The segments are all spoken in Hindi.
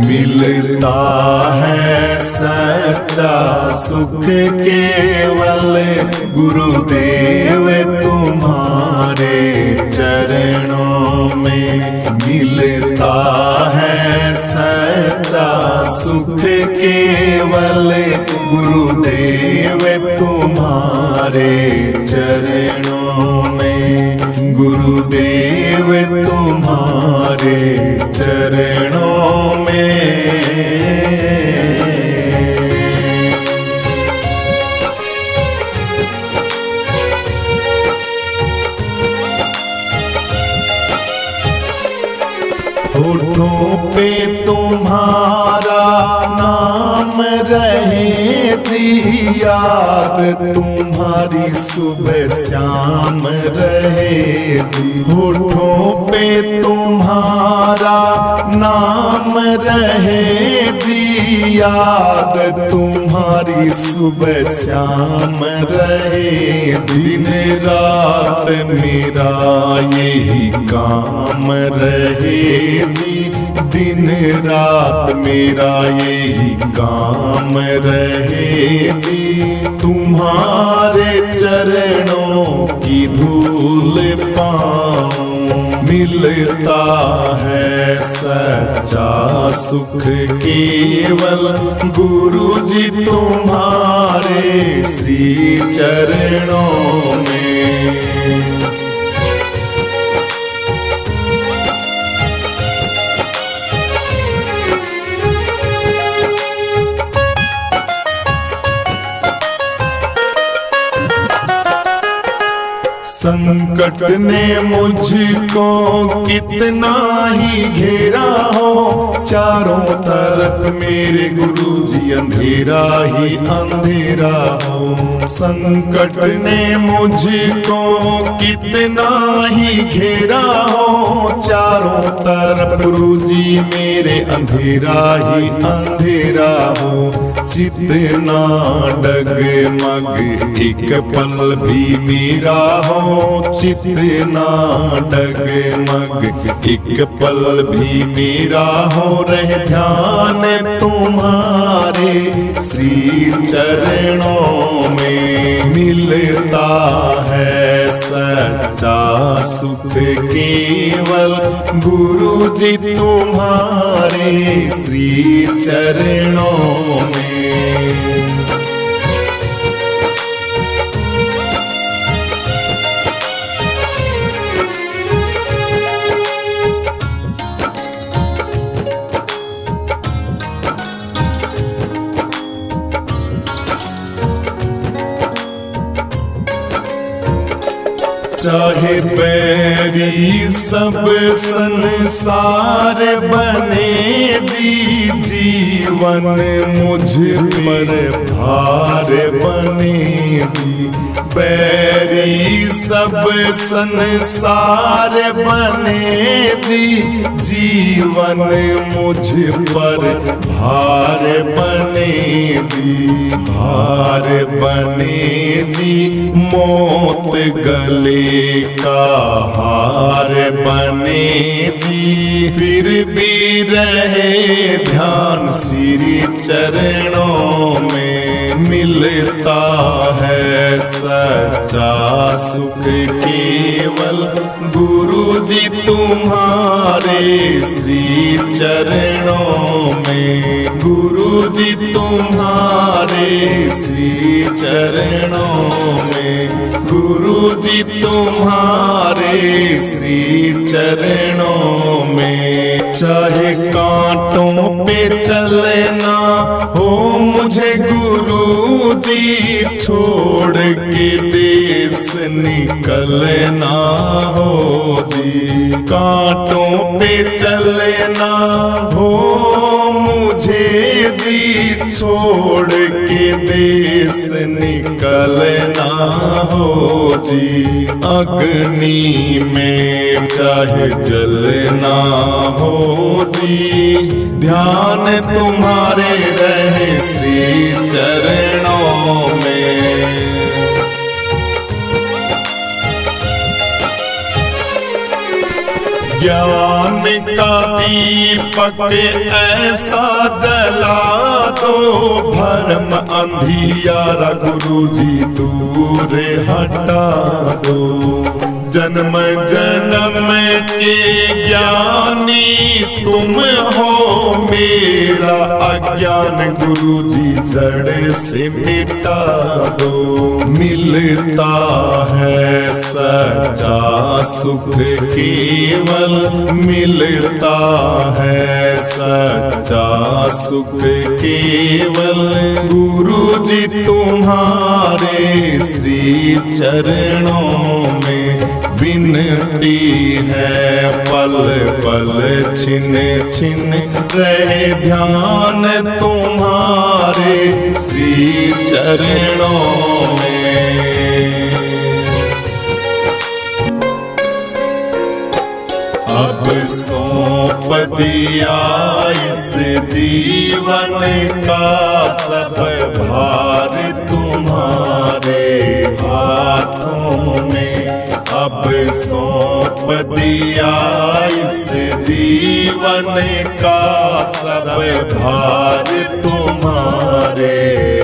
मिलता है सच्चा सुख केवल गुरुदेव तुम्हारे चरणों में। मिलता है सच्चा सुख केवल गुरुदेव तुम्हारे चरणों में। गुरुदेव तुम्हारे चरणों में। होठों पे तुम्हारा नाम रहे जी, याद तुम्हारी सुबह शाम रहे जी। होठों पे तुम्हारा नाम रहे जी, याद तुम्हारी सुबह शाम रहे। दिन रात मेरा यही काम रहे जी, दिन रात मेरा यही काम रहे जी। तुम्हारे चरणों की धूल पाऊं, मिलता है सच्चा सुख केवल गुरु जी तुम्हारे श्री चरणों में। संकट ने मुझको कितना ही घेरा हो, चारों तरफ मेरे गुरुजी अंधेरा ही अंधेरा हो। संकट ने मुझको कितना ही घेरा हो, चारों तरफ गुरुजी मेरे अंधेरा ही अंधेरा हो। जितना डगमग एक पल भी मेरा हो, जितना डगमग एक पल भी मेरा हो। रहे ध्यान तुम्हारे श्री चरणों में। मिलता है सच्चा सुख केवल गुरु जी तुम्हारे श्री चरणों में। चाहे बैरी सब संसार बने जी, जीवन मुझ पर भार बने जी। बैरी सब संसार बने जी, जीवन मुझ पर भार बने जी। भार बने जी, मौत गले का हार बने जी। फिर भी रहे ध्यान श्री चरणों में। मिलता है सच्चा सुख केवल गुरु जी तुम्हारे श्री चरणों में। गुरु जी तुम्हारे श्री चरणों में। गुरु जी तुम्हारे श्री चरणों में। चाहे कांटों पे चलना हो मुझे गुरु जी, छोड़ के देश निकलना हो जी। कांटों पे चलना हो मुझे जी, छोड़ के देश निकलना हो जी। अग्नि में चाहे जलना हो जी, ध्यान तुम्हारे रहे श्री चरणों में। ज्ञान का दीपक ऐसा जला दो, भरम अंधियारा गुरुजी दूर हटा दो। जन्म जन्म के ज्ञानी तुम हो, मेरा अज्ञान गुरुजी जड़ से मिटा दो। मिलता है सच्चा सुख केवल, मिलता है सच्चा सुख केवल, गुरुजी तुम्हारे श्री चरणों में विनती है। पल पल छिन छिन रहे ध्यान तुम्हारे श्री चरणों में। अब सौंप दिया इस जीवन का सब भार तुम्हारे हाथों में। अब सौंप दिया इस जीवन का सब भार तुम्हारे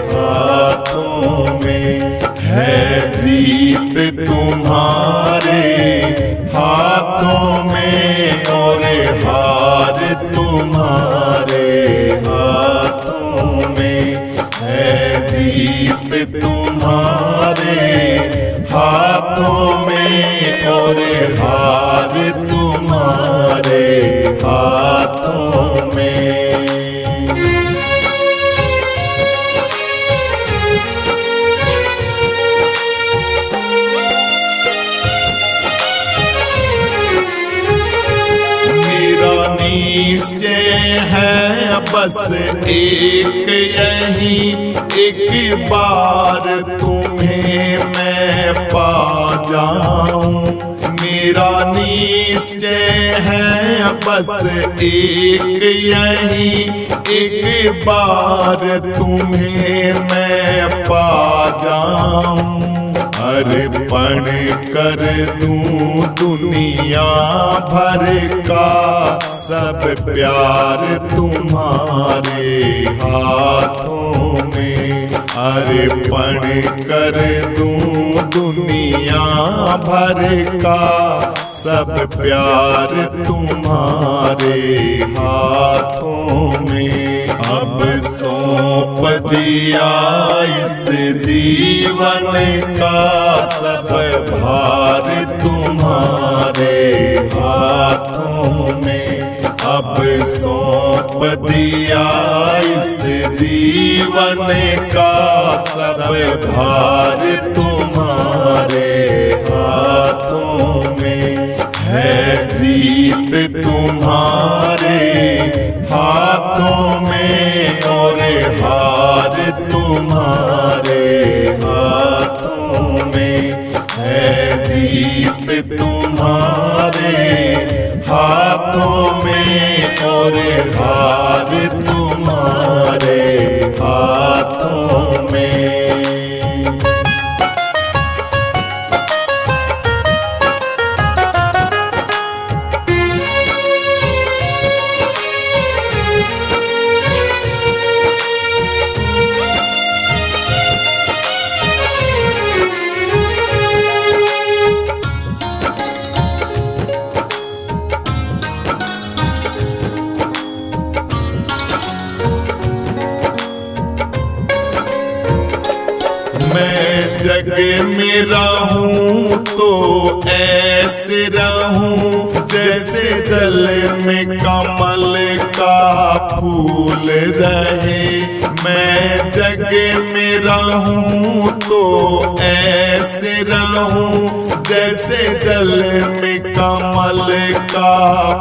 हाथों में। है जीत तुम्हारे हाथों में और हार तुम्हारे हाथों में। है जीत तुम्हारे हाथों में और हार तुम्हारे हाथों में। निश्चय है बस एक यही, एक बार तुम्हें मैं पा जाऊं। मेरा निश्चय है बस एक यही, एक बार तुम्हें मैं पा जाऊं। अर्पण कर दूं दुनिया भर का सब प्यार तुम्हारे हाथों में। अर्पण कर दूं दुनिया भर का सब प्यार तुम्हारे हाथों में। अब सौंप दिया इस जीवन का सब भार तुम्हारे हाथों में। अब सौंप दिया इस जीवन का सब भार तुम्हारे हाथों में। है जीत तुम्हारे हाथों में और हार तुम्हारे हाथों में। है जीत तुम्हारे हाथों में और हार तुम्हारे हाथों में। मैं जग में रहूं तो ऐसे रहूं जैसे जल में कमल का फूल रहे। मैं जग में रहूं तो ऐसे रहूं जैसे जल में कमल का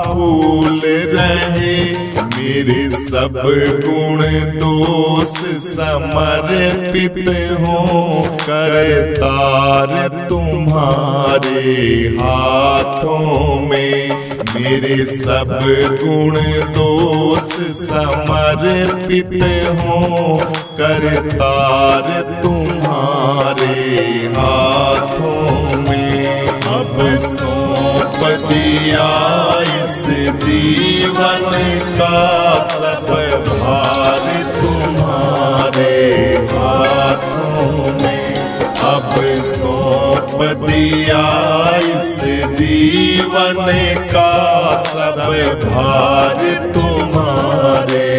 फूल रहे। मेरे सब गुण दोष समर्पित हो करतार तुम्हारे हाथों में। मेरे सब गुण दोष समर्पित हो करतार तुम्हारे हाथों में। अब सौंप सौंप दिया इस जीवन का सब भार तुम्हारे हाथों में। अब सौंप दिया इस जीवन का सब भार तुम्हारे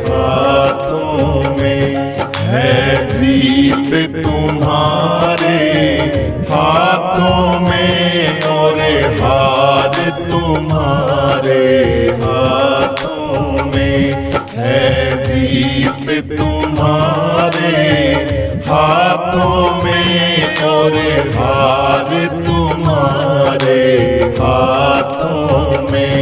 हाथों में। है जीत तुम्हारे हाथों में और हार तुम्हारे हाथों में। है जीत तुम्हारे हाथों में और हार तुम्हारे हाथों में।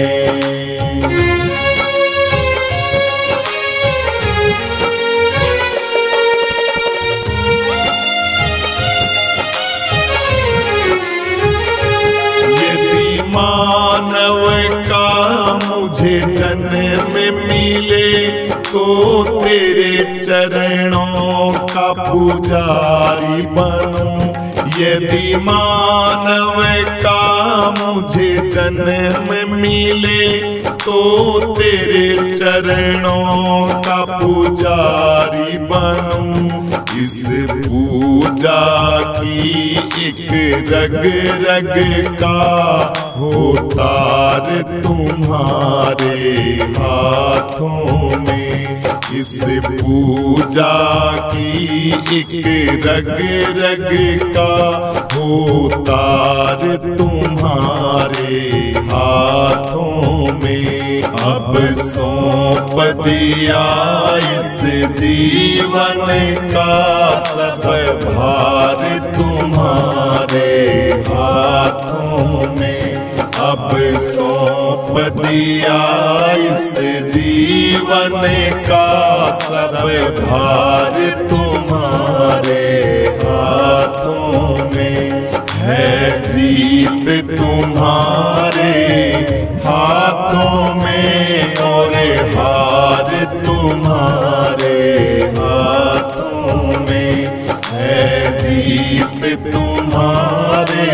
मानव का मुझे जन्म मिले तो तेरे चरणों का पुजारी बनूं। यदि मानव का मुझे जन्म मिले तो तेरे चरणों का पुजारी बनूं। इस पूजा की एक रग रग का हो तार तुम्हारे हाथों में। इस पूजा की एक रग रग का हो तार तुम्हारे हाथों में। अब सौंप दिया इस जीवन का सब भार तुम्हारे हाथों में। अब सौंप दिया इस जीवन का सब भार तुम्हारे हाथों में। है जीत तुम्हारे हाथों में और हार तुम्हारे हाथों में। है जीत तुम्हारे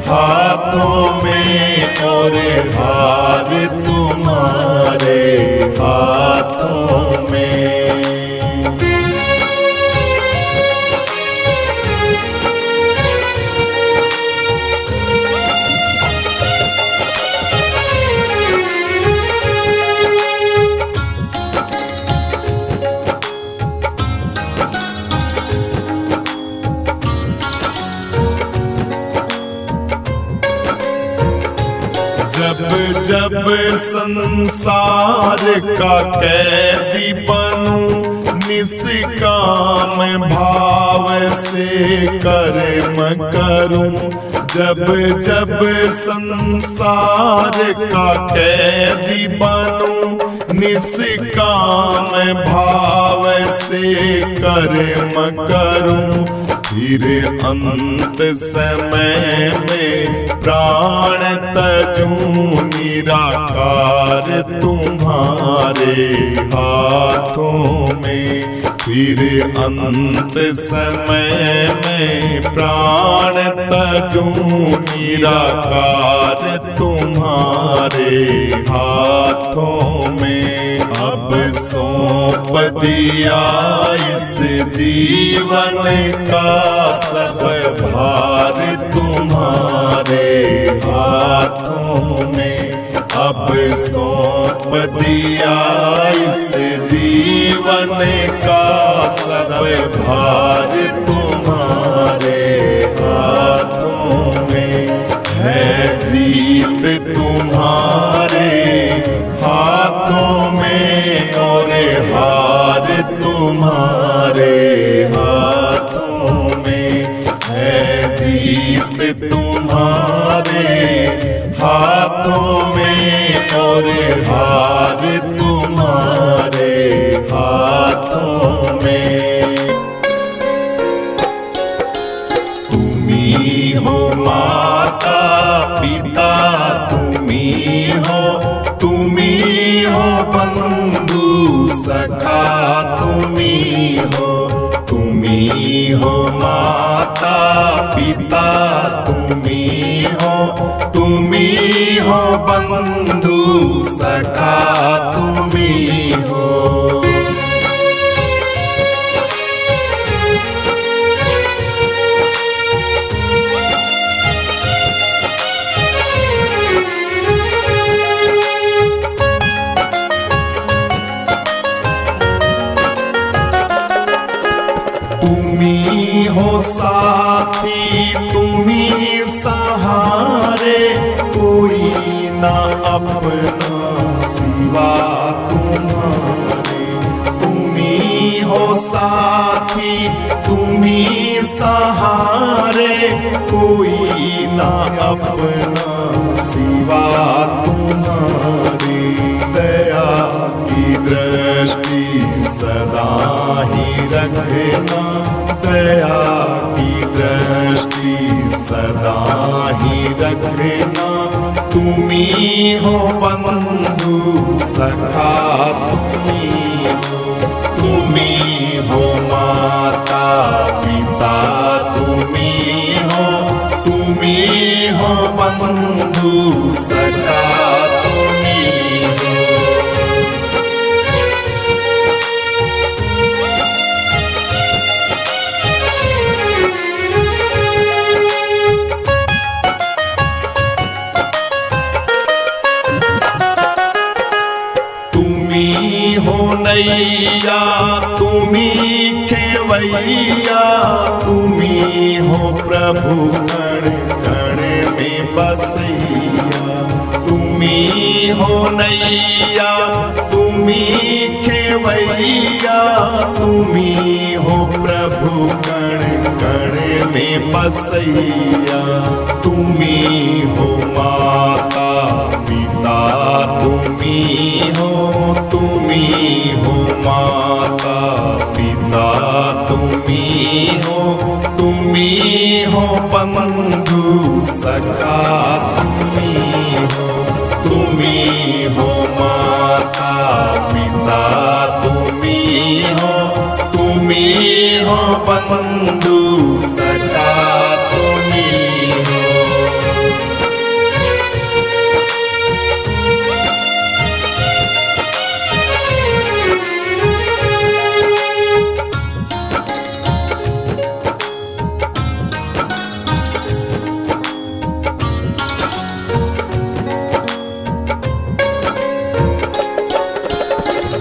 हाथों में और हार तुम्हारे हाथों में। जब जब संसार का कैदी बनूं निष्काम भाव से कर्म करूं। जब जब संसार का कैदी बनूं निष्काम भाव से कर्म करूं। फिर अंत समय में प्राण तजूं निराकार तुम्हारे हाथों में। फिर अंत समय में प्राण तजूं निराकार तुम्हारे हाथों में। अब सौंप दिया इस जीवन का सब भार तुम्हारे हाथों में। अब सौंप दिया इस जीवन का सब भार तुम्हारे हाथों में। है जीत तुम्हारे हाथों में और हार तुम्हारे हाथों में। है जीत तुम्हारे हाथों में और हार तुम्हारे हाथों में। तुम्ही हो माता पिता, तुम्ही हो बंधु सखा, तुम्ही हो माता पिता। पिता तुम्ही हो बंधु सखा तुम्ही हो। तुम्ही हो साथी तुम्ही सहारे, कोई ना अपना सिवा तुम्हारे। तुम्ही हो साथी तुम्ही सहारे, कोई ना अपना सिवा तुम्हारे। दया की दृष्टि सदा ही रखना, दया की दृष्टि सदा ही रखना। तुम्ही हो बंधु सखा तुम्ही हो। तुम्ही हो माता पिता तुम्ही हो। तुम्ही हो बंधु सखा तुम्ही हो। तुम्ही हो नैया तुम्ही खेवैया, तुम्ही हो प्रभु कण कण में बसैया। तुम्ही हो नैया तुम्ही खेवैया, तुम्ही हो प्रभु कण कण में बसैया। तुम्ही हो माता पिता तुम्ही हो। तुम्ही हो माता पिता तुम्ही हो। तुम्ही हो बंधु सखा तुम्ही हो। तुम्ही हो माता पिता तुम्ही हो। तुम्ही हो बंधु सखा तुम्ही हो।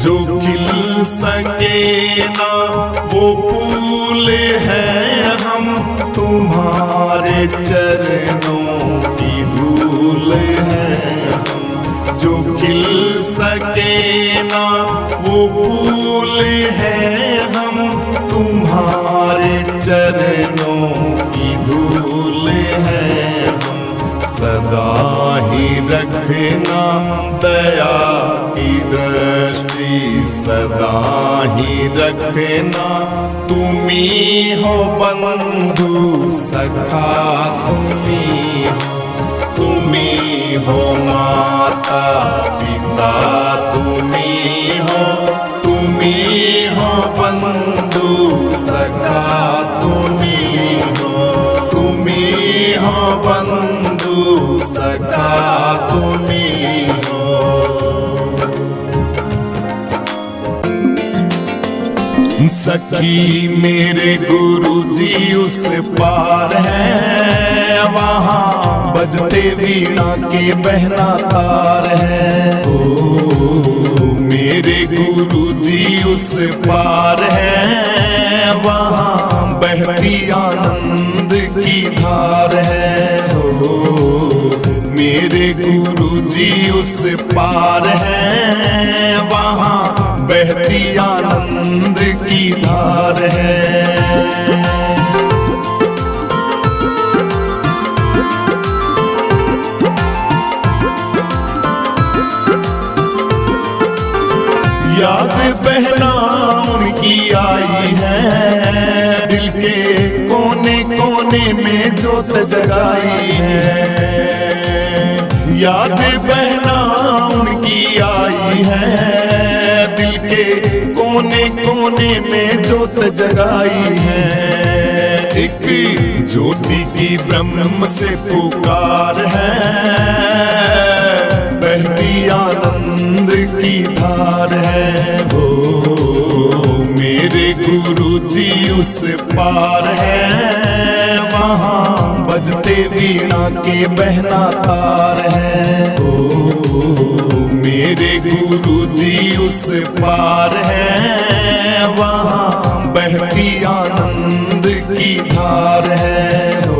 जो खिल सके ना वो फूल है हम, तुम्हारे चरणों की धूल है हम। जो खिल सके ना वो फूल है हम, तुम्हारे चरणों की धूल है हम। सदा ही रखना दया की दृष्टि सदा ही रखना। तुम्ही हो बंधु सखा तुम्ही हो। तुम्ही हो माता पिता तुम्ही हो। तुम्ही हो बंधु सखा तुम्ही हो। तुम्ही हो बंधु सखा तुम्ही हो। सखी मेरे गुरुजी उस पार है, वहाँ बजते वीणा के बहना तार है। ओ मेरे गुरुजी उस पार है, वहाँ बहती आनंद की धार है। ओ मेरे गुरुजी उस पार है, वहाँ बहती आनंद की धार है। याद बहना उनकी आई है, दिल के कोने कोने में जोत जगाई है। याद बहना उनकी आई है, दिल के कोने कोने में जोत जगाई है। एक ज्योति की ब्रह्म से पुकार है, बहती आनंद की धार है। हो मेरे गुरु जी उस पार है, वहाँ बजते वीणा के बहना तार है। हो मेरे गुरु जी उस पार है, वहाँ बहती आनंद की धार है। हो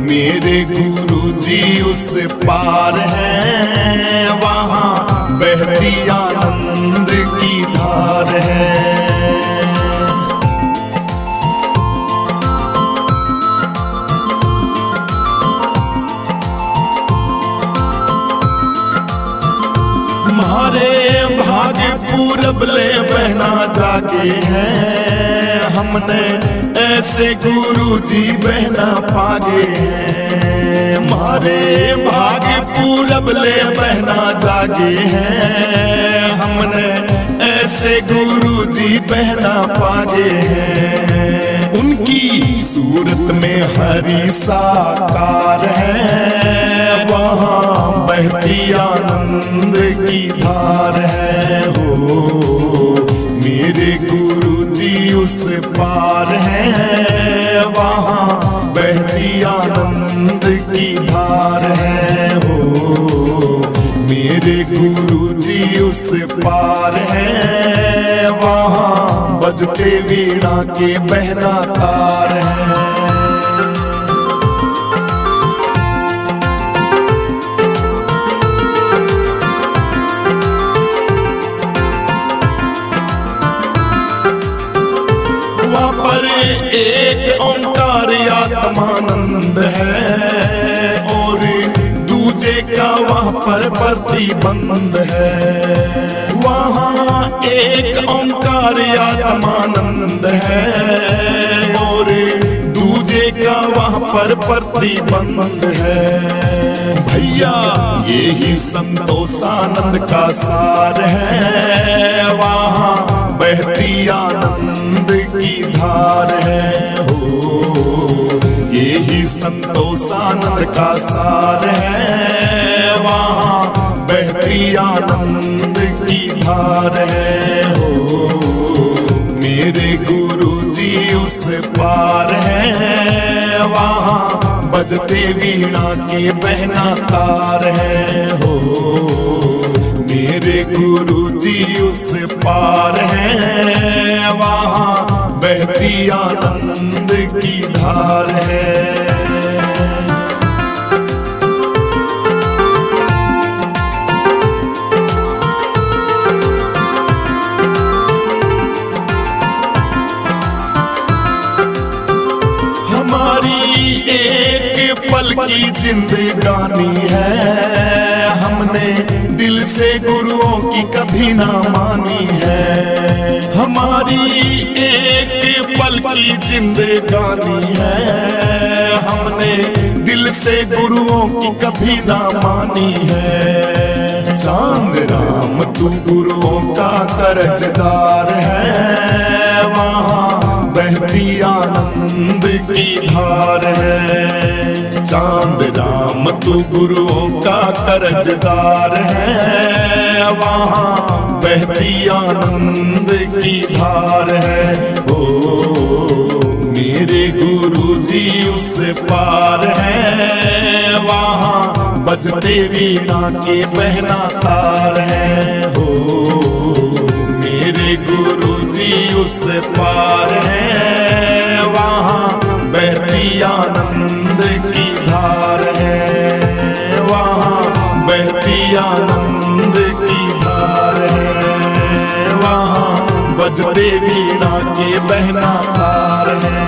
मेरे गुरु जी उस पार है, वहाँ बहती आनंद की धार है। हमारे भाग्य पूरब ले बहना जागे हैं, हमने ऐसे गुरु जी बहना पागे हैं। हमारे भाग्य पूरब ले बहना जागे हैं, हमने ऐसे गुरु जी बहना पागे हैं। उनकी सूरत में हरि साकार है, वहाँ बहती आनंद की धार है। हो मेरे गुरु जी उस पार है, वहाँ बहती आनंद की धार है। हो मेरे गुरु जी उस पार है, वहाँ बजते वीणा के बहना तार है। वहाँ पर एक ओंकार आत्मानंद है, और दूजे का वहाँ पर प्रतिबंध है। वहाँ एक ओंकार आत्मानंद है, और दूजे का वहाँ पर प्रतिबंध है। भैया यही संतोषानंद का सार है, वहाँ बहती आनंद की धार है। हो यही संतोषानंद का सार है, वहाँ बहती आनंद की धार है। हो मेरे गुरु जी उस पार है, वहाँ बजते वीणा के बहना तार है। हो मेरे गुरु जी उस पार है, वहाँ बहती आनंद की धार है। हमारी एक पल की जिंदगानी है, हमने दिल से गुरुओं की कभी ना मानी है। हमारी एक पल की जिंदगानी है, हमने दिल से गुरुओं की कभी ना मानी है। चांद राम तू गुरुओं का कर्जदार है, वहाँ बहती आनंद की धार है। चांद राम तू गुरुओं का कर्जदार है, वहाँ बहती आनंद की धार है। ओ मेरे गुरु जी उस पार है, वहाँ बजते वीणा के बहना तार है। हो मेरे गुरु जी उस पार है, वहाँ बहती आनंद की धार है। वहाँ बहती आनंद की धार है, वहाँ बजते वीणा के बहना तार है।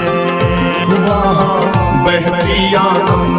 वहाँ बहती आनंद